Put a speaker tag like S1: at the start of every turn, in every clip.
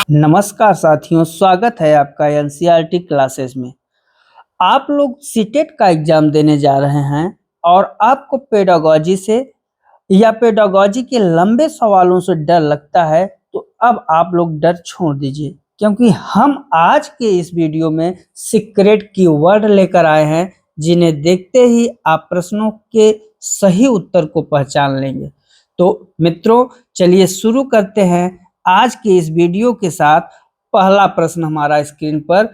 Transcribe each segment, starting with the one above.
S1: नमस्कार साथियों, स्वागत है आपका एनसीईआरटी क्लासेस में। आप लोग सीटेट का एग्जाम देने जा रहे हैं और आपको पेडागोजी से या पेडागोजी के लंबे सवालों से डर लगता है, तो अब आप लोग डर छोड़ दीजिए, क्योंकि हम आज के इस वीडियो में सीक्रेट कीवर्ड लेकर आए हैं, जिन्हें देखते ही आप प्रश्नों के सही उत्तर को पहचान लेंगे। तो मित्रों, चलिए शुरू करते हैं आज के इस वीडियो के साथ। पहला प्रश्न हमारा स्क्रीन पर।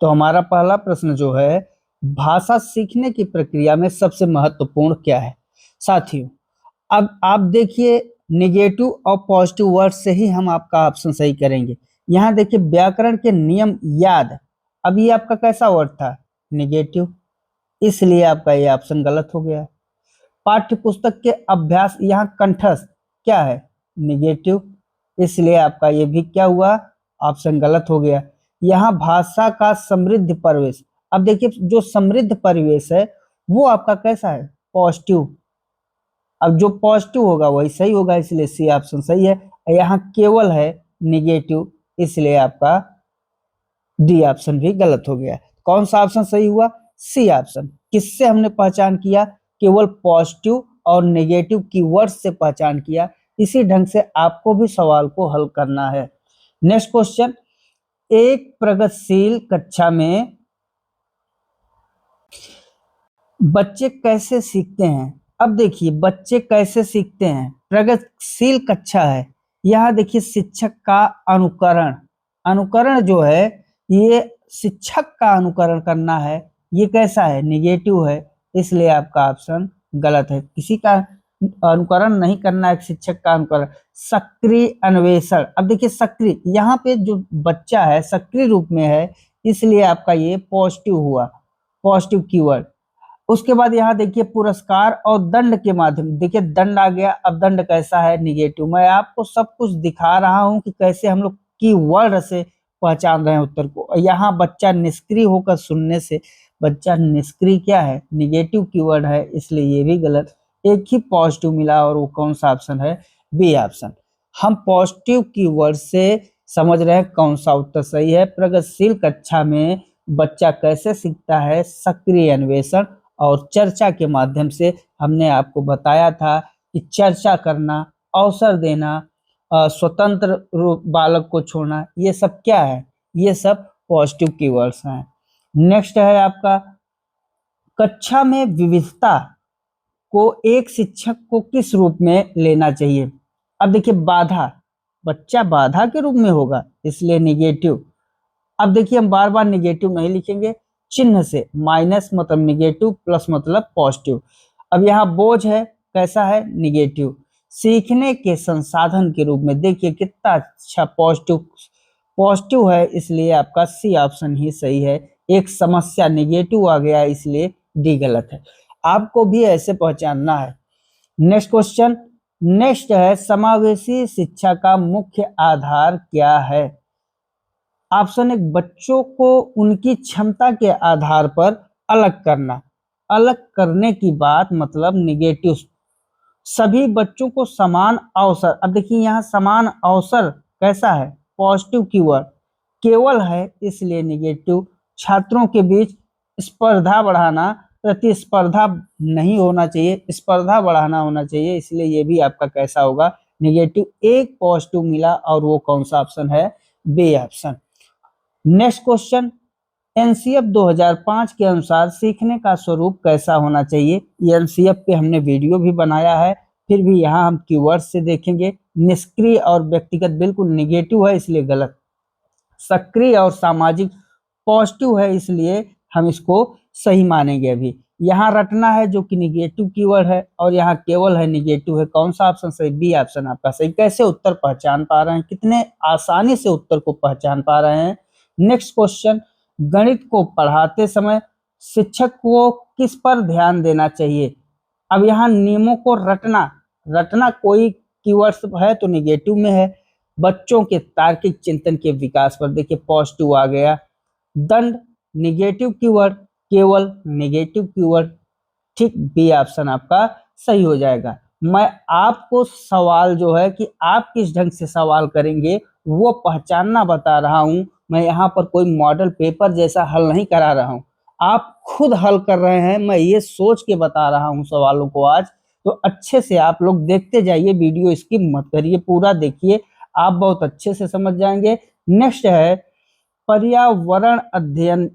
S1: तो हमारा पहला प्रश्न जो है, भाषा सीखने की प्रक्रिया में सबसे महत्वपूर्ण क्या है? साथियों, अब आप देखिए, निगेटिव और पॉजिटिव वर्ड से ही हम आपका ऑप्शन सही करेंगे। यहाँ देखिए, व्याकरण के नियम याद। अब ये आपका कैसा वर्ड था? निगेटिव, इसलिए आपका ये ऑप्शन गलत हो गया। पाठ्य पुस्तक के अभ्यास, यहाँ कंठस्थ क्या है? निगेटिव, इसलिए आपका ये भी क्या हुआ? ऑप्शन गलत हो गया। यहाँ भाषा का समृद्ध परिवेश, अब देखिए जो समृद्ध परिवेश है वो आपका कैसा है? पॉजिटिव। अब जो पॉजिटिव होगा वही सही होगा, इसलिए सी ऑप्शन सही है। यहाँ केवल है निगेटिव, इसलिए आपका डी ऑप्शन भी गलत हो गया। कौन सा ऑप्शन सही हुआ? C option. किससे हमने पहचान किया? केवल पॉजिटिव और नेगेटिव कीवर्ड से पहचान किया। इसी ढंग से आपको भी सवाल को हल करना है। नेक्स्ट क्वेश्चन, एक प्रगतिशील कक्षा में बच्चे कैसे सीखते हैं? अब देखिए, बच्चे कैसे सीखते हैं, प्रगतिशील कक्षा है। यहाँ देखिए, शिक्षक का अनुकरण, अनुकरण जो है ये शिक्षक का अनुकरण करना है, ये कैसा है? निगेटिव है, इसलिए आपका ऑप्शन गलत है। किसी का अनुकरण नहीं करना है, शिक्षक का अनुकरण। सक्रिय अन्वेषण, अब देखिए सक्रिय, यहाँ पे जो बच्चा है सक्रिय रूप में है, इसलिए आपका ये पॉजिटिव हुआ, पॉजिटिव कीवर्ड। उसके बाद यहाँ देखिए, पुरस्कार और दंड के माध्यम, देखिए दंड आ गया। अब दंड कैसा है? निगेटिव। मैं आपको सब कुछ दिखा रहा हूँ कि कैसे हम लोग कीवर्ड से पहचान रहे हैं उत्तर को। यहाँ बच्चा निष्क्रिय होकर सुनने से, बच्चा निष्क्रिय क्या है? निगेटिव कीवर्ड है, इसलिए ये भी गलत। एक ही पॉजिटिव मिला और वो कौन सा ऑप्शन है? B option. हम पॉजिटिव कीवर्ड से समझ रहे हैं कौन सा उत्तर सही है। प्रगतिशील कक्षा में बच्चा कैसे सीखता है? सक्रिय अन्वेषण और चर्चा के माध्यम से। हमने आपको बताया था कि चर्चा करना, अवसर देना, स्वतंत्र रूप बालक को छोड़ना, ये सब क्या है? ये सब पॉजिटिव कीवर्ड्स हैं। नेक्स्ट है आपका, कक्षा में विविधता को एक शिक्षक को किस रूप में लेना चाहिए? अब देखिए, बाधा, बच्चा बाधा के रूप में होगा, इसलिए निगेटिव। अब देखिए, हम बार बार निगेटिव नहीं लिखेंगे, चिन्ह से, माइनस मतलब निगेटिव, प्लस मतलब पॉजिटिव। अब यहाँ बोझ है, कैसा है? निगेटिव। सीखने के संसाधन के रूप में, देखिए कितना अच्छा पॉजिटिव, पॉजिटिव है, इसलिए आपका सी ऑप्शन ही सही है। एक समस्या, निगेटिव आ गया, इसलिए डी गलत है। आपको भी ऐसे पहचानना है। नेक्स्ट क्वेश्चन, नेक्स्ट है, समावेशी शिक्षा का मुख्य आधार क्या है? ऑप्शन एक, बच्चों को उनकी क्षमता के आधार पर अलग करना। अलग करने की बात मतलब निगेटिव। सभी बच्चों को समान अवसर, अब देखिए यहाँ समान अवसर कैसा है? Positive keyword. केवल है, इसलिए निगेटिव। छात्रों के बीच स्पर्धा बढ़ाना, प्रतिस्पर्धा नहीं होना चाहिए, स्पर्धा बढ़ाना होना चाहिए, इसलिए ये भी आपका कैसा होगा? निगेटिव। एक पॉजिटिव मिला और वो कौन सा ऑप्शन है? B option. Next question, NCF 2005 के अनुसार सीखने का स्वरूप कैसा होना चाहिए? ये एनसीएफ पे हमने वीडियो भी बनाया है, फिर भी यहाँ हम कीवर्ड से देखेंगे। निष्क्रिय और व्यक्तिगत बिल्कुल निगेटिव है, इसलिए गलत। सक्रिय और सामाजिक पॉजिटिव है, इसलिए हम इसको सही मानेंगे। अभी यहाँ रटना है जो कि निगेटिव कीवर्ड है, और यहाँ केवल है, निगेटिव है। कौन सा ऑप्शन सही? बी ऑप्शन आपका सही। कैसे उत्तर पहचान पा रहे हैं? कितने आसानी से उत्तर को पहचान पा रहे हैं। नेक्स्ट क्वेश्चन, गणित को पढ़ाते समय शिक्षक को किस पर ध्यान देना चाहिए? अब यहाँ नियमों को रटना, रटना कोई कीवर्ड्स है तो निगेटिव में है। बच्चों के तार्किक चिंतन के विकास पर, देखिए पॉजिटिव आ गया। दंड, निगेटिव कीवर्ड। केवल, निगेटिव कीवर्ड। ठीक, बी ऑप्शन आपका सही हो जाएगा। मैं आपको सवाल जो है कि आप किस ढंग से सवाल करेंगे वो पहचानना बता रहा हूँ। मैं यहाँ पर कोई मॉडल पेपर जैसा हल नहीं करा रहा हूँ, आप खुद हल कर रहे हैं। मैं ये सोच के बता रहा हूँ सवालों को आज। तो अच्छे से आप लोग देखते जाइए, वीडियो स्किप मत करिए, पूरा देखिए, आप बहुत अच्छे से समझ जाएंगे। नेक्स्ट है पर्यावरण अध्ययन,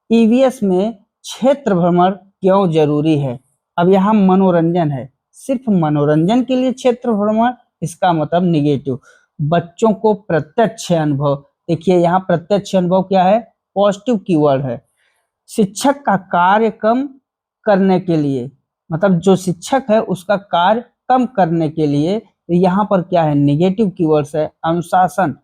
S1: ईवीएस में क्षेत्र भ्रमण क्यों जरूरी है। अब यहाँ मनोरंजन है, सिर्फ मनोरंजन के लिए क्षेत्र भ्रमण, इसका मतलब निगेटिव। बच्चों को प्रत्यक्ष अनुभव, देखिए यहाँ प्रत्यक्ष अनुभव क्या है, पॉजिटिव कीवर्ड है। शिक्षक का कार्य कम करने के लिए, मतलब जो शिक्षक है उसका कार्य कम करने के लिए, तो यहाँ पर क्या है, निगेटिव कीवर्ड्स है। अनुशासन,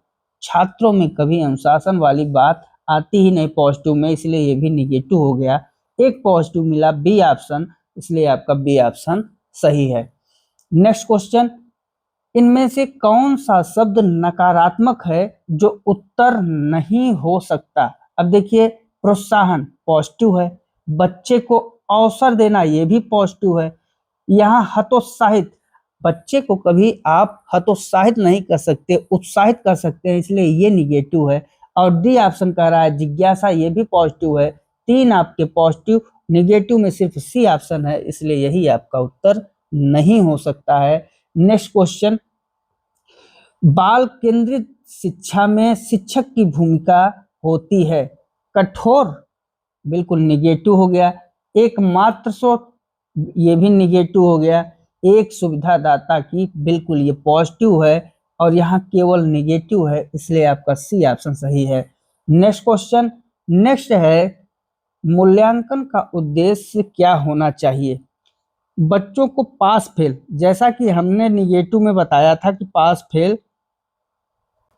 S1: छात्रों में कभी अनुशासन वाली बात आती ही नहीं पॉजिटिव में, इसलिए ये भी निगेटिव हो गया। एक पॉजिटिव मिला, बी ऑप्शन, इसलिए आपका बी ऑप्शन सही है। नेक्स्ट क्वेश्चन, इनमें से कौन सा शब्द नकारात्मक है जो उत्तर नहीं हो सकता। अब देखिए प्रोत्साहन पॉजिटिव है, बच्चे को अवसर देना ये भी पॉजिटिव है। यहाँ हतोत्साहित, बच्चे को कभी आप हतोत्साहित नहीं कर सकते, उत्साहित कर सकते हैं, इसलिए ये निगेटिव है। और डी ऑप्शन कह रहा है जिज्ञासा, ये भी पॉजिटिव है। तीन आपके पॉजिटिव, निगेटिव में सिर्फ सी ऑप्शन है, इसलिए यही आपका उत्तर नहीं हो सकता है। नेक्स्ट क्वेश्चन, बाल केंद्रित शिक्षा में शिक्षक की भूमिका होती है कठोर, बिल्कुल निगेटिव हो गया। एकमात्र स्रोत, ये भी निगेटिव हो गया। एक सुविधादाता की, बिल्कुल ये पॉजिटिव है, और यहाँ केवल निगेटिव है, इसलिए आपका सी ऑप्शन सही है। नेक्स्ट क्वेश्चन, नेक्स्ट है मूल्यांकन का उद्देश्य क्या होना चाहिए। बच्चों को पास फेल, जैसा कि हमने निगेटिव में बताया था कि पास फेल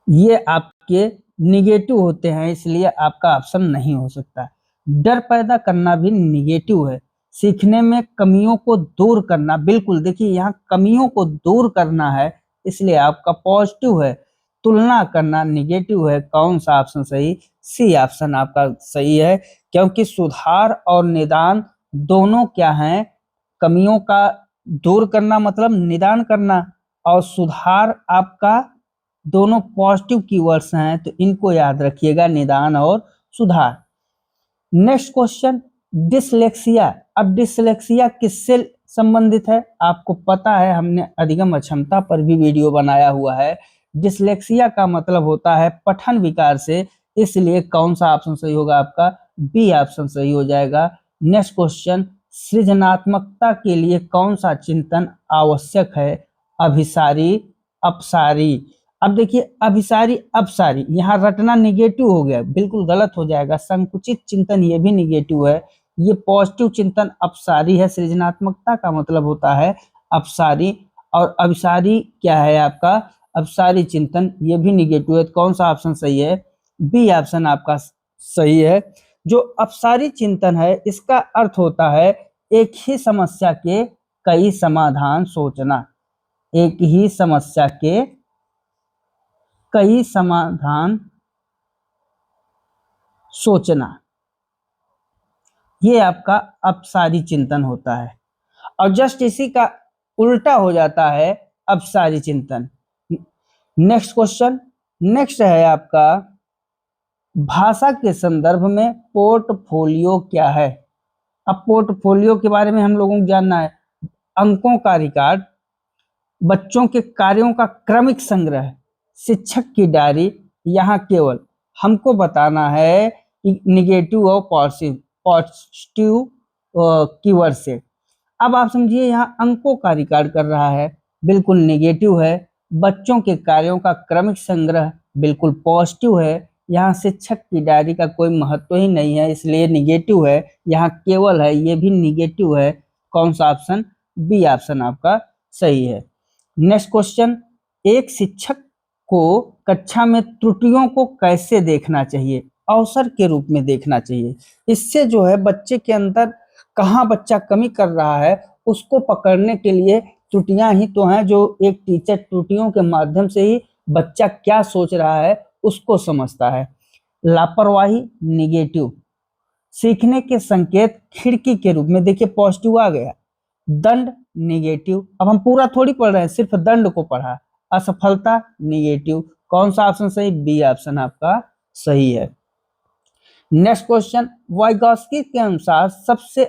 S1: ये आपके निगेटिव होते हैं, इसलिए आपका ऑप्शन नहीं हो सकता। डर पैदा करना भी निगेटिव है। सीखने में कमियों को दूर करना, बिल्कुल देखिए यहाँ कमियों को दूर करना है, इसलिए आपका पॉजिटिव है। तुलना करना निगेटिव है, कौन सा ऑप्शन सही, सी ऑप्शन आपका सही है। क्योंकि सुधार और निदान दोनों क्या हैं, कमियों का दूर करना मतलब निदान करना, और सुधार आपका दोनों पॉजिटिव कीवर्ड्स हैं, तो इनको याद रखिएगा, निदान और सुधार। Next question, dyslexia. अब डिसलेक्सिया किससे संबंधित है, आपको पता है, हमने अधिगम अक्षमता पर भी वीडियो बनाया हुआ है। डिसलेक्सिया का मतलब होता है पठन विकार से, इसलिए कौन सा ऑप्शन सही होगा आपका, बी ऑप्शन सही हो जाएगा। नेक्स्ट क्वेश्चन, सृजनात्मकता के लिए कौन सा चिंतन आवश्यक है, अभिसारी अपसारी। अब देखिए अभिसारी अपसारी, यहाँ रटना निगेटिव हो गया, बिल्कुल गलत हो जाएगा। संकुचित चिंतन ये भी निगेटिव है, ये पॉजिटिव चिंतन अपसारी है। सृजनात्मकता का मतलब होता है अपसारी, और अभिसारी क्या है आपका, अपसारी चिंतन, ये भी निगेटिव है। कौन सा ऑप्शन सही है, बी ऑप्शन आपका सही है। जो अपसारी चिंतन है इसका अर्थ होता है एक ही समस्या के कई समाधान सोचना, एक ही समस्या के कई समाधान सोचना, ये आपका अपसारी चिंतन होता है। और जस्ट इसी का उल्टा हो जाता है अपसारी चिंतन। नेक्स्ट क्वेश्चन, नेक्स्ट है आपका भाषा के संदर्भ में पोर्टफोलियो क्या है। अब पोर्टफोलियो के बारे में हम लोगों को जानना है। अंकों का रिकॉर्ड, बच्चों के कार्यों का क्रमिक संग्रह, शिक्षक की डायरी, यहाँ केवल हमको बताना है कि निगेटिव और पॉजिटिव कीवर्ड से। अब आप समझिए यहाँ अंकों का रिकॉर्ड कर रहा है, बिल्कुल निगेटिव है। बच्चों के कार्यों का क्रमिक संग्रह, बिल्कुल पॉजिटिव है। यहाँ शिक्षक की डायरी का कोई महत्व ही नहीं है, इसलिए निगेटिव है। यहाँ केवल है, ये भी निगेटिव है। कौन सा ऑप्शन, बी ऑप्शन आपका सही है। नेक्स्ट क्वेश्चन, एक शिक्षक को कक्षा में त्रुटियों को कैसे देखना चाहिए, अवसर के रूप में देखना चाहिए। इससे जो है बच्चे के अंदर कहाँ बच्चा कमी कर रहा है उसको पकड़ने के लिए, त्रुटियां ही तो हैं जो एक टीचर त्रुटियों के माध्यम से ही बच्चा क्या सोच रहा है उसको समझता है। लापरवाही निगेटिव, सीखने के संकेत खिड़की के रूप में, देखिए पॉजिटिव आ गया। दंड निगेटिव, अब हम पूरा थोड़ी पढ़ रहे हैं, सिर्फ दंड को पढ़ा। असफलता निगेटिव, कौन सा ऑप्शन सही? बी ऑप्शन आपका सही है। नेक्स्ट क्वेश्चन, वाइगॉस्की के अनुसार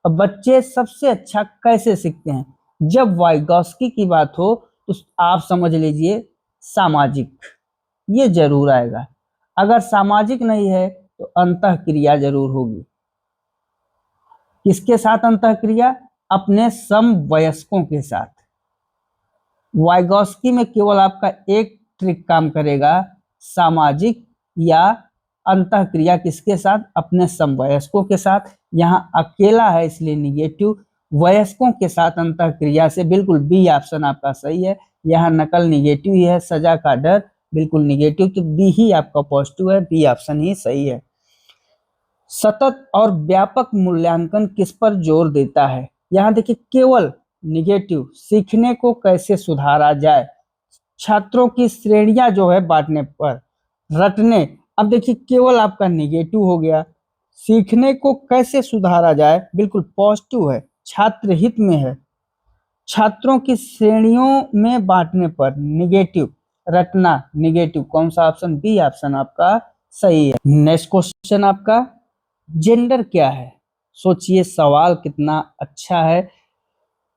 S1: बच्चे सबसे अच्छा कैसे सीखते हैं? जब वाइगॉस्की की बात हो तो आप समझ लीजिए सामाजिक, ये जरूर आएगा। अगर सामाजिक नहीं है तो अंतःक्रिया जरूर होगी। किसके साथ अंतःक्रिया? अपने समवयस्कों के साथ। वाइगॉस्की में केवल आपका एक ट्रिक काम करेगा, सामाजिक या अंतःक्रिया किसके साथ? अपने समवयस्कों के साथ। यहाँ अकेला है इसलिए निगेटिव, वयस्कों के साथ अंतःक्रिया से बिल्कुल बी ऑप्शन आपका सही है। यहाँ नकल निगेटिव ही है, सजा का डर बिल्कुल निगेटिव, तो बी ही आपका पॉजिटिव है, बी ऑप्शन ही सही है। सतत और व्यापक मूल्यांकन किस पर जोर देता है? यहाँ देखिए केवल निगेटिव, सीखने को कैसे सुधारा जाए, छात्रों की श्रेणियां जो है बांटने पर, रटने। अब देखिए केवल आपका निगेटिव हो गया, सीखने को कैसे सुधारा जाए बिल्कुल पॉजिटिव है, छात्र हित में है, छात्रों की श्रेणियों में बांटने पर निगेटिव, रटना निगेटिव, कौन सा ऑप्शन? बी ऑप्शन आपका सही है। नेक्स्ट क्वेश्चन आपका, जेंडर क्या है? सोचिए सवाल कितना अच्छा है।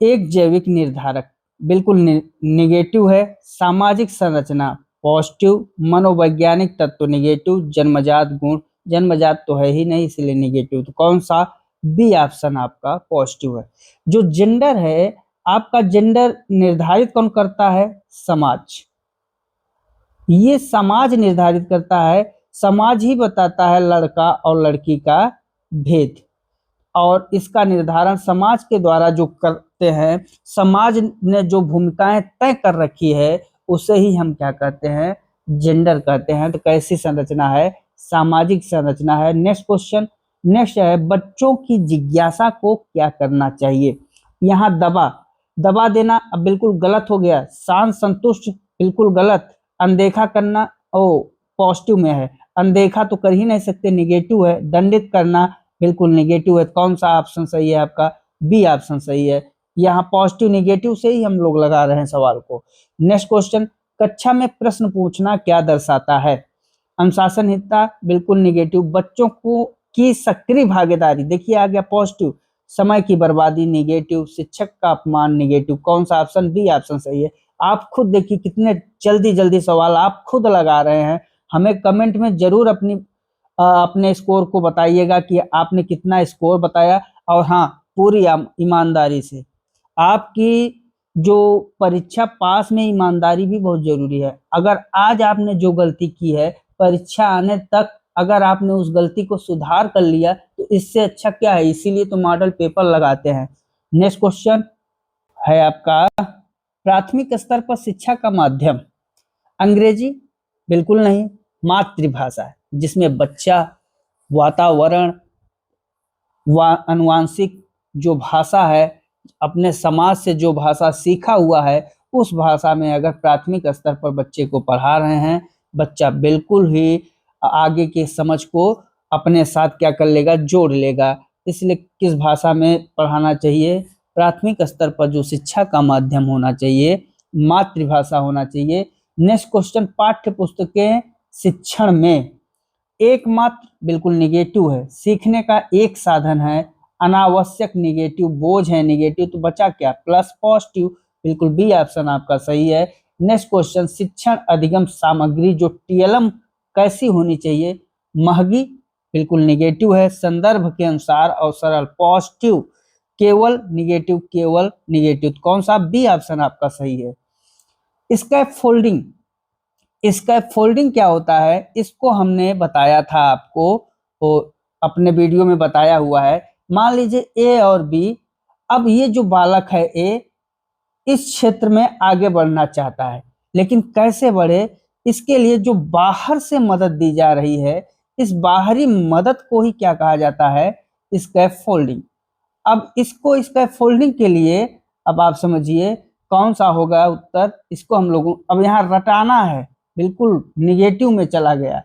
S1: एक जैविक निर्धारक बिल्कुल निगेटिव है, सामाजिक संरचना पॉजिटिव, मनोवैज्ञानिक तत्व निगेटिव, जन्मजात गुण, जन्मजात तो है ही नहीं इसलिए निगेटिव, तो कौन सा? बी ऑप्शन आपका पॉजिटिव है। जो जेंडर है, आपका जेंडर निर्धारित कौन करता है? समाज। ये समाज निर्धारित करता है, समाज ही बताता है लड़का और लड़की का भेद, और इसका निर्धारण समाज के द्वारा जो करते हैं, समाज ने जो भूमिकाएं तय कर रखी है उसे ही हम क्या कहते हैं? जेंडर कहते हैं। तो कैसी संरचना है? सामाजिक संरचना है। नेक्स्ट क्वेश्चन, नेक्स्ट है, बच्चों की जिज्ञासा को क्या करना चाहिए? यहाँ दबा दबा देना अब बिल्कुल गलत हो गया, शांत संतुष्ट बिल्कुल गलत, अनदेखा करना ओ पॉजिटिव में है, अनदेखा तो कर ही नहीं सकते निगेटिव है, दंडित करना बिल्कुल निगेटिव है, कौन सा ऑप्शन सही है आपका? बी ऑप्शन सही है। यहाँ पॉजिटिव निगेटिव से ही हम लोग लगा रहे हैं सवाल को। नेक्स्ट क्वेश्चन, कक्षा में प्रश्न पूछना क्या दर्शाता है? अनुशासनहीनता बिल्कुल निगेटिव, बच्चों को की सक्रिय भागीदारी देखिए आ गया पॉजिटिव, समय की बर्बादी निगेटिव, शिक्षक का अपमान निगेटिव, कौन सा ऑप्शन? बी ऑप्शन सही है। आप खुद देखिए कितने जल्दी जल्दी सवाल आप खुद लगा रहे हैं। हमें कमेंट में जरूर अपने स्कोर को बताइएगा कि आपने कितना स्कोर बताया, और हाँ पूरी ईमानदारी से। आपकी जो परीक्षा पास में ईमानदारी भी बहुत जरूरी है। अगर आज आपने जो गलती की है, परीक्षा आने तक अगर आपने उस गलती को सुधार कर लिया तो इससे अच्छा क्या है? इसीलिए तो मॉडल पेपर लगाते हैं। नेक्स्ट क्वेश्चन है आपका, प्राथमिक स्तर पर शिक्षा का माध्यम अंग्रेजी? बिल्कुल नहीं, मातृभाषा है, जिसमें बच्चा वातावरण अनुवांशिक जो भाषा है, अपने समाज से जो भाषा सीखा हुआ है, उस भाषा में अगर प्राथमिक स्तर पर बच्चे को पढ़ा रहे हैं, बच्चा बिल्कुल ही आगे के समझ को अपने साथ क्या कर लेगा? जोड़ लेगा। इसलिए किस भाषा में पढ़ाना चाहिए? प्राथमिक स्तर पर जो शिक्षा का माध्यम होना चाहिए, मातृभाषा होना चाहिए। नेक्स्ट क्वेश्चन, पाठ्य पुस्तकें शिक्षण में एकमात्र बिल्कुल निगेटिव है, सीखने का एक साधन है, अनावश्यक निगेटिव, बोझ है निगेटिव, तो बचा क्या? प्लस पॉजिटिव, बिल्कुल बी ऑप्शन आपका सही है। नेक्स्ट क्वेश्चन, शिक्षण अधिगम सामग्री जो टीएलएम कैसी होनी चाहिए? महंगी बिल्कुल निगेटिव है, संदर्भ के अनुसार और सरल पॉजिटिव, केवल निगेटिव, कौन सा? बी ऑप्शन आपका सही है। स्कैप फोल्डिंग क्या होता है? इसको हमने बताया था आपको, तो अपने वीडियो में बताया हुआ है। मान लीजिए ए और बी, अब ये जो बालक है ए इस क्षेत्र में आगे बढ़ना चाहता है, लेकिन कैसे बढ़े? इसके लिए जो बाहर से मदद दी जा रही है, इस बाहरी मदद को ही क्या कहा जाता है? स्कैप फोल्डिंग। अब इसको स्कैप फोल्डिंग के लिए अब आप समझिए कौन सा होगा उत्तर? इसको हम लोगों अब यहाँ रटाना है, बिल्कुल निगेटिव में चला गया,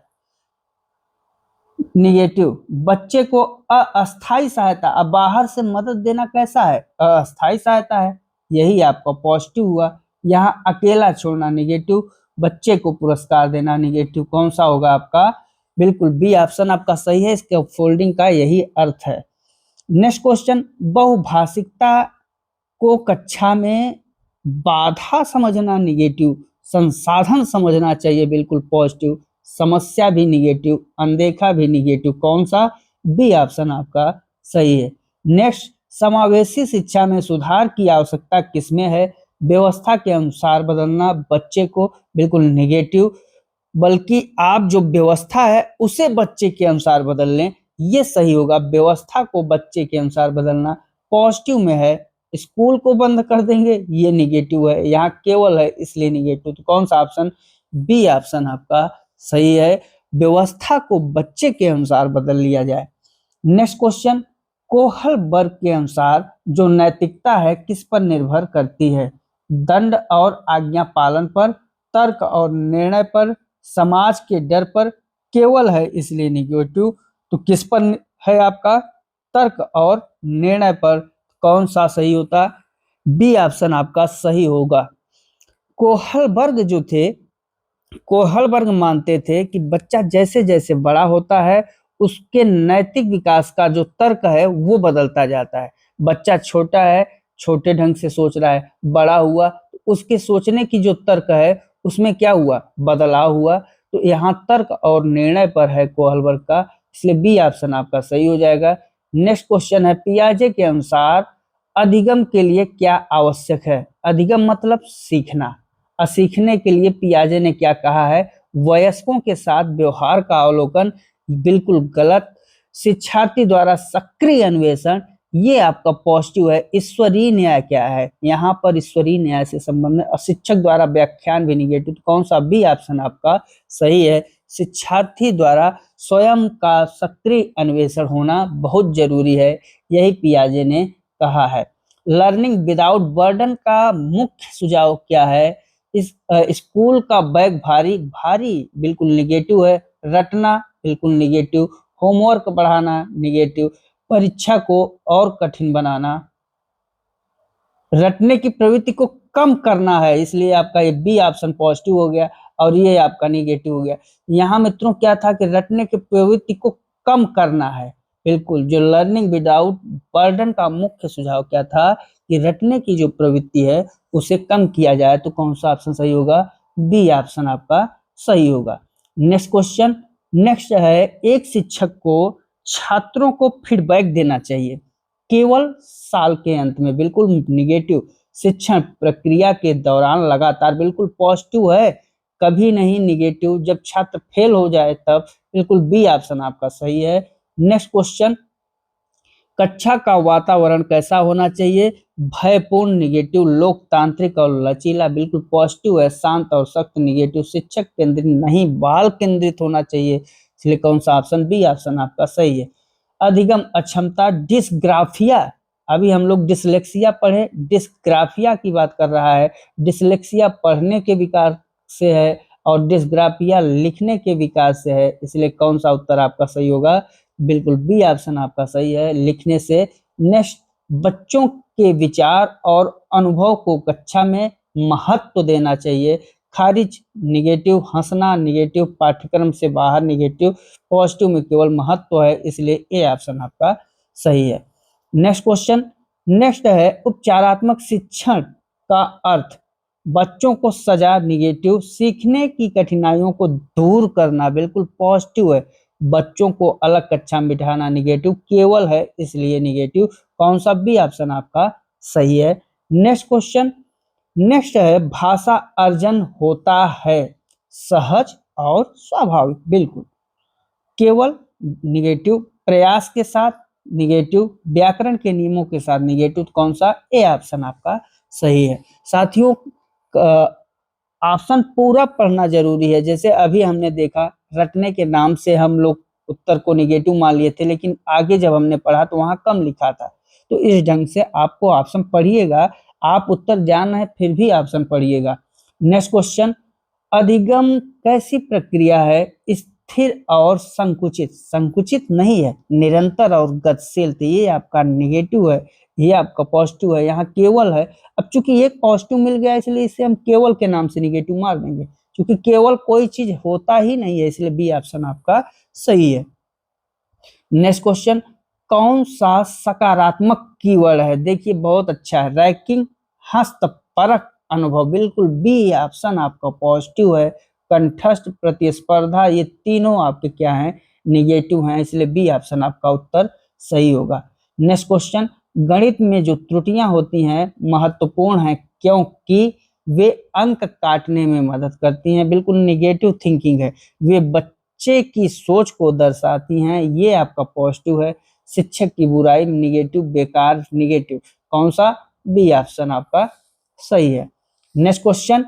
S1: निगेटिव। बच्चे को अस्थाई सहायता, अब बाहर से मदद देना कैसा है? अस्थाई सहायता है, यही आपका पॉजिटिव हुआ। यहाँ अकेला छोड़ना निगेटिव, बच्चे को पुरस्कार देना निगेटिव कौन सा होगा आपका? बिल्कुल बी ऑप्शन आपका सही है, इसके फोल्डिंग का यही अर्थ है। नेक्स्ट क्वेश्चन, बहुभाषिकता को कक्षा में बाधा समझना निगेटिव, संसाधन समझना चाहिए बिल्कुल पॉजिटिव, समस्या भी निगेटिव, अनदेखा भी निगेटिव, कौन सा? बी ऑप्शन आपका सही है। नेक्स्ट, समावेशी शिक्षा में सुधार की आवश्यकता किसमें है? व्यवस्था के अनुसार बदलना बच्चे को, बिल्कुल निगेटिव, बल्कि आप जो व्यवस्था है उसे बच्चे के अनुसार बदल लें, ये सही होगा। व्यवस्था को बच्चे के अनुसार बदलना पॉजिटिव में है, स्कूल को बंद कर देंगे ये निगेटिव है, यहाँ केवल है इसलिए निगेटिव, तो कौन सा ऑप्शन? बी ऑप्शन आपका सही है, व्यवस्था को बच्चे के अनुसार बदल लिया जाए। नेक्स्ट क्वेश्चन, कोहल वर्ग के अनुसार जो नैतिकता है किस पर निर्भर करती है? दंड और आज्ञा पालन पर, तर्क और निर्णय पर, समाज के डर पर, केवल है इसलिए निगेटिव, तो किस पर है आपका? तर्क और निर्णय पर, कौन सा सही होता? बी ऑप्शन आपका सही होगा। कोहल वर्ग जो थे, कोहल वर्ग मानते थे कि बच्चा जैसे जैसे बड़ा होता है उसके नैतिक विकास का जो तर्क है वो बदलता जाता है। बच्चा छोटा है, छोटे ढंग से सोच रहा है, बड़ा हुआ तो उसके सोचने की जो तर्क है उसमें क्या हुआ? बदलाव हुआ। तो यहाँ तर्क और निर्णय पर है कोहल वर्ग का, इसलिए बी ऑप्शन आपका सही हो जाएगा। नेक्स्ट क्वेश्चन है, पियाजे के अनुसार अधिगम के लिए क्या आवश्यक है? अधिगम मतलब सीखना, और सीखने के लिए पियाजे ने क्या कहा है? वयस्कों के साथ व्यवहार का अवलोकन बिल्कुल गलत, शिक्षार्थी द्वारा सक्रिय अन्वेषण, ये आपका पॉजिटिव है। ईश्वरीय न्याय क्या है? यहाँ पर ईश्वरीय न्याय से संबंधित, और शिक्षक द्वारा व्याख्यान भी निगेटिव, कौन सा? बी ऑप्शन आपका सही है, शिक्षार्थी द्वारा स्वयं का सक्रिय अन्वेषण होना बहुत जरूरी है, यही पियाजे ने कहा है। लर्निंग विदाउट बर्डन का मुख्य सुझाव क्या है? इस स्कूल का बैग भारी, भारी बिल्कुल निगेटिव है, रटना बिल्कुल निगेटिव, होमवर्क बढ़ाना निगेटिव, परीक्षा को और कठिन बनाना, रटने की प्रवृत्ति को कम करना है, इसलिए आपका ये बी ऑप्शन पॉजिटिव हो गया और ये आपका निगेटिव हो गया। यहाँ मित्रों क्या था कि रटने की प्रवृत्ति को कम करना है, बिल्कुल जो लर्निंग विदाउट बर्डन का मुख्य सुझाव क्या था कि रटने की जो प्रवृत्ति है उसे कम किया जाए, तो कौन सा ऑप्शन सही होगा? बी ऑप्शन आपका सही होगा। नेक्स्ट क्वेश्चन, नेक्स्ट है, एक शिक्षक को छात्रों को फीडबैक देना चाहिए केवल साल के अंत में, बिल्कुल निगेटिव, शिक्षण प्रक्रिया के दौरान लगातार, बिल्कुल पॉजिटिव है, कभी नहीं निगेटिव, जब छात्र फेल हो जाए तब, बिल्कुल बी ऑप्शन आपका सही है। नेक्स्ट क्वेश्चन, कक्षा का वातावरण कैसा होना चाहिए? भयपूर्ण निगेटिव, लोकतांत्रिक और लचीला, बिल्कुल पॉजिटिव है, शांत और सख्त निगेटिव, शिक्षक केंद्रित नहीं बाल केंद्रित होना चाहिए, इसलिए कौन सा ऑप्शन? बी ऑप्शन आपका सही है। अधिगम अक्षमता, डिस्ग्राफिया, अभी हम लोग डिसलेक्सिया पढ़े, डिस्ग्राफिया की बात कर रहा है, डिसलेक्सिया पढ़ने के विकार से है और डिस्ग्राफिया लिखने के विकार से है, इसलिए कौन सा उत्तर आपका सही होगा? बिल्कुल बी ऑप्शन आपका सही है, लिखने से। नेक्स्ट, बच्चों के विचार और अनुभव को कक्षा में महत्व देना चाहिए, खारिज निगेटिव, हंसना निगेटिव, पाठ्यक्रम से बाहर निगेटिव, पॉजिटिव में केवल महत्व है, इसलिए ए ऑप्शन आपका सही है। नेक्स्ट क्वेश्चन, नेक्स्ट है, उपचारात्मक शिक्षण का अर्थ बच्चों को सजा निगेटिव, सीखने की कठिनाइयों को दूर करना बिल्कुल पॉजिटिव है, बच्चों को अलग कक्षा में बिठाना निगेटिव, केवल है इसलिए निगेटिव, कौन सा? बी ऑप्शन आपका सही है। नेक्स्ट क्वेश्चन, नेक्स्ट है, भाषा अर्जन होता है सहज और स्वाभाविक, बिल्कुल, केवल निगेटिव, प्रयास के साथ निगेटिव, व्याकरण के नियमों के साथ निगेटिव, कौन सा? ए ऑप्शन आपका सही है। साथियों, ऑप्शन पूरा पढ़ना जरूरी है, जैसे अभी हमने देखा रटने के नाम से हम लोग उत्तर को निगेटिव मान लिए थे, लेकिन आगे जब हमने पढ़ा तो वहां कम लिखा था, तो इस ढंग से आपको ऑप्शन पढ़िएगा, आप उत्तर जान है फिर भी ऑप्शन पढ़िएगा। नेक्स्ट क्वेश्चन, अधिगम कैसी प्रक्रिया है? स्थिर और संकुचित, संकुचित नहीं है, निरंतर और गतिशील, तो ये आपका निगेटिव है, ये आपका पॉजिटिव है, यहाँ केवल है। अब चूंकि एक पॉजिटिव मिल गया इसलिए इसे हम केवल के नाम से निगेटिव मार देंगे, क्योंकि केवल कोई चीज होता ही नहीं है, इसलिए बी ऑप्शन आपका सही है। नेक्स्ट क्वेश्चन, कौन सा सकारात्मक कीवर्ड है? देखिए बहुत अच्छा है, रैंकिंग, हस्तपरक अनुभव, बिल्कुल बी ऑप्शन आपका पॉजिटिव है। कंठस्थ, प्रतिस्पर्धा, ये तीनों आपके क्या हैं? निगेटिव हैं, इसलिए बी ऑप्शन आपका उत्तर सही होगा। नेक्स्ट क्वेश्चन, गणित में जो त्रुटियां होती हैं महत्वपूर्ण है क्योंकि वे अंक काटने में मदद करती हैं, बिल्कुल निगेटिव थिंकिंग है। वे बच्चे की सोच को दर्शाती हैं, ये आपका पॉजिटिव है। शिक्षक की बुराई, निगेटिव, बेकार, निगेटिव, कौन सा? बी ऑप्शन आपका सही है। नेक्स्ट क्वेश्चन,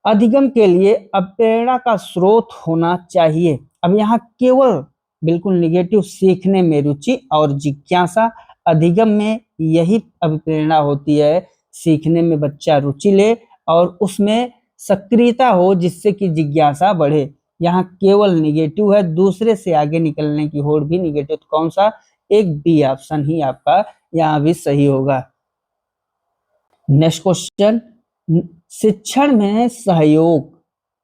S1: अधिगम के लिए अब प्रेरणा का स्रोत होना चाहिए। अब यहाँ केवल बिल्कुल निगेटिव, सीखने में रुचि और जिज्ञासा। अधिगम में यही अभिप्रेरणा होती है, सीखने में बच्चा रुचि ले और उसमें सक्रियता हो जिससे कि जिज्ञासा बढ़े। यहाँ केवल निगेटिव है, दूसरे से आगे निकलने की होड़ भी निगेटिव, तो कौन सा? एक बी ऑप्शन ही आपका यहाँ भी सही होगा। नेक्स्ट क्वेश्चन, शिक्षण में सहयोग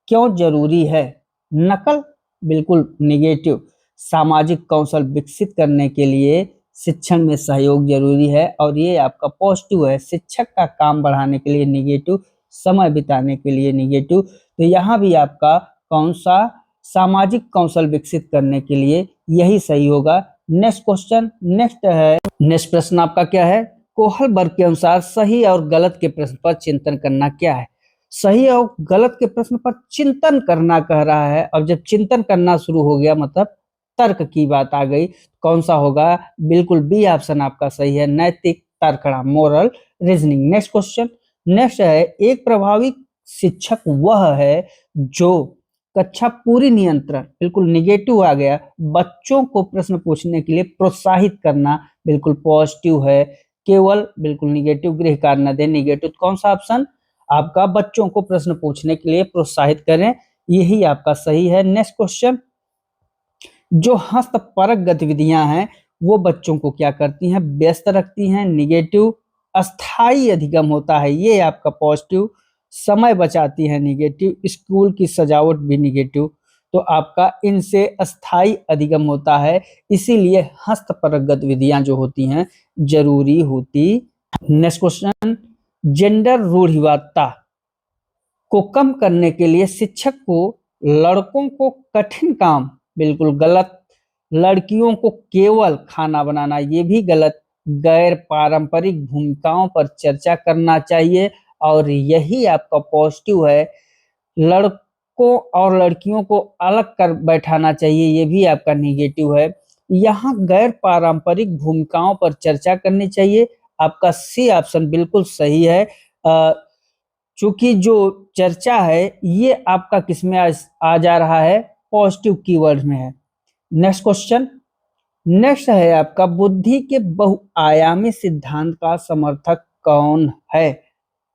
S1: क्यों जरूरी है? नकल, बिल्कुल निगेटिव। सामाजिक कौशल विकसित करने के लिए शिक्षण में सहयोग जरूरी है और ये आपका पॉजिटिव है। शिक्षक का काम बढ़ाने के लिए निगेटिव, समय बिताने के लिए निगेटिव, तो यहाँ भी आपका कौन सा? सामाजिक कौशल विकसित करने के लिए, यही सही होगा। नेक्स्ट क्वेश्चन, नेक्स्ट प्रश्न आपका क्या है? कोहलबर्ग के अनुसार सही और गलत के प्रश्न पर चिंतन करना क्या है? सही और गलत के प्रश्न पर चिंतन करना कह रहा है, और जब चिंतन करना शुरू हो गया मतलब तर्क की बात आ गई, कौन सा होगा? बिल्कुल बी ऑप्शन आपका सही है, नैतिक तर्कणा, moral reasoning. Next question, next है, एक प्रभावी शिक्षक वह है जो कक्षा पूरी नियंत्रण, बिल्कुल निगेटिव आ गया। बच्चों को प्रश्न पूछने के लिए प्रोत्साहित करना, बिल्कुल पॉजिटिव है। केवल, बिल्कुल निगेटिव, गृह कार्य न दे, निगेटिव, कौन सा ऑप्शन आपका? बच्चों को प्रश्न पूछने के लिए प्रोत्साहित करें, यही आपका सही है। नेक्स्ट क्वेश्चन, जो हस्तपरक गतिविधियां हैं वो बच्चों को क्या करती हैं? व्यस्त रखती हैं, निगेटिव। अस्थाई अधिगम होता है, ये आपका पॉजिटिव। समय बचाती है, निगेटिव। स्कूल की सजावट भी निगेटिव, तो आपका इनसे अस्थाई अधिगम होता है, इसीलिए हस्तपरक गतिविधियां जो होती हैं जरूरी होती। नेक्स्ट क्वेश्चन, जेंडर रूढ़िवादिता को कम करने के लिए शिक्षक को लड़कों को कठिन काम, बिल्कुल गलत। लड़कियों को केवल खाना बनाना, ये भी गलत। गैर पारंपरिक भूमिकाओं पर चर्चा करना चाहिए, और यही आपका पॉजिटिव है। लड़कों और लड़कियों को अलग कर बैठाना चाहिए, ये भी आपका निगेटिव है। यहाँ गैर पारंपरिक भूमिकाओं पर चर्चा करनी चाहिए, आपका सी ऑप्शन बिल्कुल सही है। चूंकि जो चर्चा है ये आपका किसमें आ जा रहा है? पॉजिटिव कीवर्ड में है। नेक्स्ट क्वेश्चन, नेक्स्ट है आपका, बुद्धि के बहुआयामी सिद्धांत का समर्थक कौन है?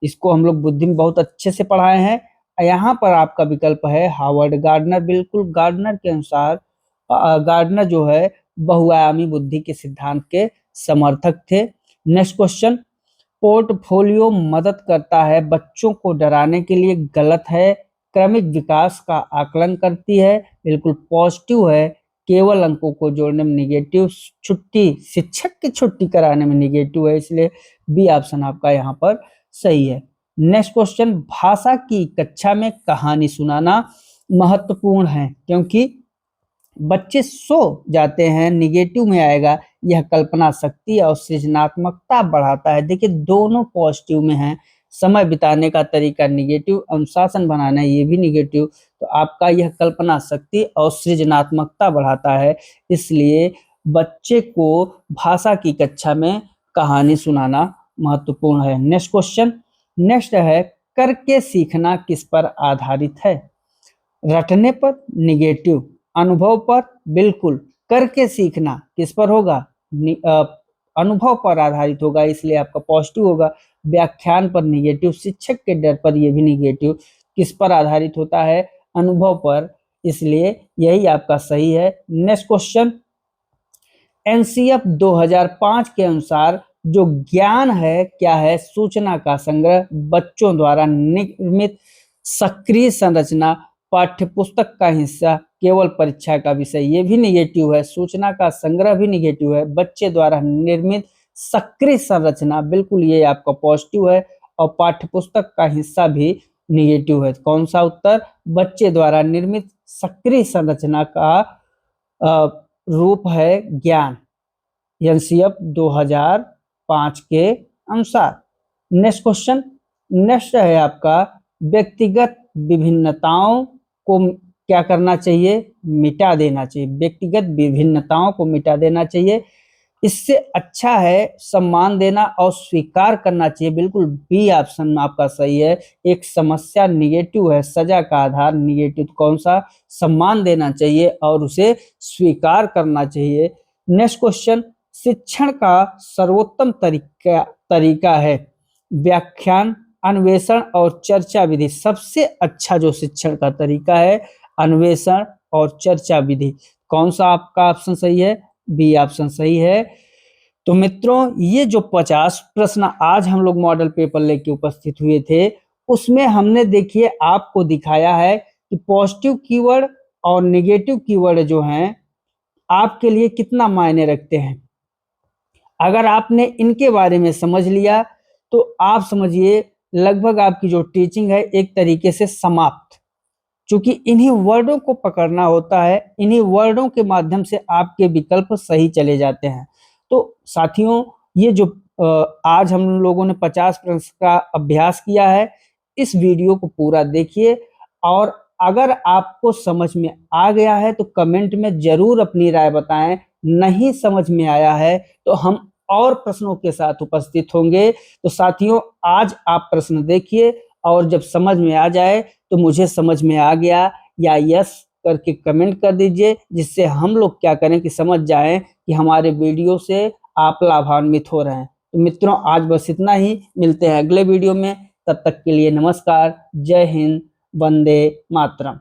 S1: इसको हम लोग बुद्धि में बहुत अच्छे से पढ़ाए हैं। यहाँ पर आपका विकल्प है हावर्ड गार्डनर, बिल्कुल गार्डनर के अनुसार गार्डनर जो है बहुआयामी बुद्धि के सिद्धांत के समर्थक थे। नेक्स्ट क्वेश्चन, पोर्टफोलियो मदद करता है बच्चों को डराने के लिए, गलत है। क्रमिक विकास का आकलन करती है, बिल्कुल पॉजिटिव है। केवल अंकों को जोड़ने में निगेटिव। छुट्टी, शिक्षक की छुट्टी कराने में निगेटिव है, इसलिए बी ऑप्शन आपका यहाँ पर सही है। नेक्स्ट क्वेश्चन, भाषा की कक्षा में कहानी सुनाना महत्वपूर्ण है क्योंकि बच्चे सो जाते हैं, निगेटिव में आएगा। यह कल्पना शक्ति और सृजनात्मकता बढ़ाता है, देखिए दोनों पॉजिटिव में हैं। समय बिताने का तरीका निगेटिव, अनुशासन बनाना ये भी निगेटिव, तो आपका यह कल्पना शक्ति और सृजनात्मकता बढ़ाता है, इसलिए बच्चे को भाषा की कक्षा में कहानी सुनाना महत्वपूर्ण है। नेक्स्ट क्वेश्चन, नेक्स्ट है, करके सीखना किस पर आधारित है? रटने पर, निगेटिव। अनुभव पर, बिल्कुल। करके सीखना किस पर होगा? अनुभव पर आधारित होगा, इसलिए आपका पॉजिटिव होगा। व्याख्यान पर निगेटिव, शिक्षक के डर पर, यह भी निगेटिव। किस पर आधारित होता है? अनुभव पर, इसलिए यही आपका सही है। नेक्स्ट क्वेश्चन, एनसीएफ 2005 के अनुसार जो ज्ञान है क्या है? सूचना का संग्रह, बच्चों द्वारा निर्मित सक्रिय संरचना पाठ्य पुस्तक का हिस्सा, केवल परीक्षा का विषय, ये भी निगेटिव है। सूचना का संग्रह भी निगेटिव है। बच्चे द्वारा निर्मित सक्रिय संरचना, बिल्कुल ये आपका पॉजिटिव है। और पाठ्य पुस्तक का हिस्सा भी निगेटिव है। कौन सा उत्तर? बच्चे द्वारा निर्मित सक्रिय संरचना का रूप है ज्ञान, एनसीएफ 2005 के अनुसार। नेक्स्ट क्वेश्चन, नेक्स्ट है आपका व्यक्तिगत विभिन्नताओं को क्या करना चाहिए? मिटा देना चाहिए। व्यक्तिगत विभिन्नताओं को मिटा देना चाहिए। इससे अच्छा है सम्मान देना और स्वीकार करना चाहिए। बिल्कुल बी ऑप्शन में आपका सही है। एक समस्या निगेटिव है, सजा का आधार निगेटिव। कौन सा? सम्मान देना चाहिए और उसे स्वीकार करना चाहिए। नेक्स्ट क्वेश्चन, शिक्षण का सर्वोत्तम तरीका है व्याख्यान, अन्वेषण और चर्चा विधि। सबसे अच्छा जो शिक्षण का तरीका है अन्वेषण और चर्चा विधि। कौन सा आपका ऑप्शन सही है? बी ऑप्शन सही है। तो मित्रों, ये जो 50 प्रश्न आज हम लोग मॉडल पेपर लेके उपस्थित हुए थे, उसमें हमने देखिए आपको दिखाया है कि पॉजिटिव कीवर्ड और नेगेटिव कीवर्ड जो हैं आपके लिए कितना मायने रखते हैं। अगर आपने इनके बारे में समझ लिया तो आप समझिए लगभग आपकी जो टीचिंग है एक तरीके से समाप्त। क्योंकि इन्हीं वर्डों को पकड़ना होता है, इन्हीं वर्डों के माध्यम से आपके विकल्प सही चले जाते हैं। तो साथियों, ये जो आज हम लोगों ने 50 प्रश्न का अभ्यास किया है, इस वीडियो को पूरा देखिए और अगर आपको समझ में आ गया है तो कमेंट में जरूर अपनी राय बताएं। नहीं समझ में आया है तो हम और प्रश्नों के साथ उपस्थित होंगे। तो साथियों, आज आप प्रश्न देखिए और जब समझ में आ जाए तो मुझे समझ में आ गया या यस करके कमेंट कर दीजिए, जिससे हम लोग क्या करें कि समझ जाएं कि हमारे वीडियो से आप लाभान्वित हो रहे हैं। तो मित्रों, आज बस इतना ही। मिलते हैं अगले वीडियो में। तब तक के लिए नमस्कार, जय हिंद, वंदे मातरम।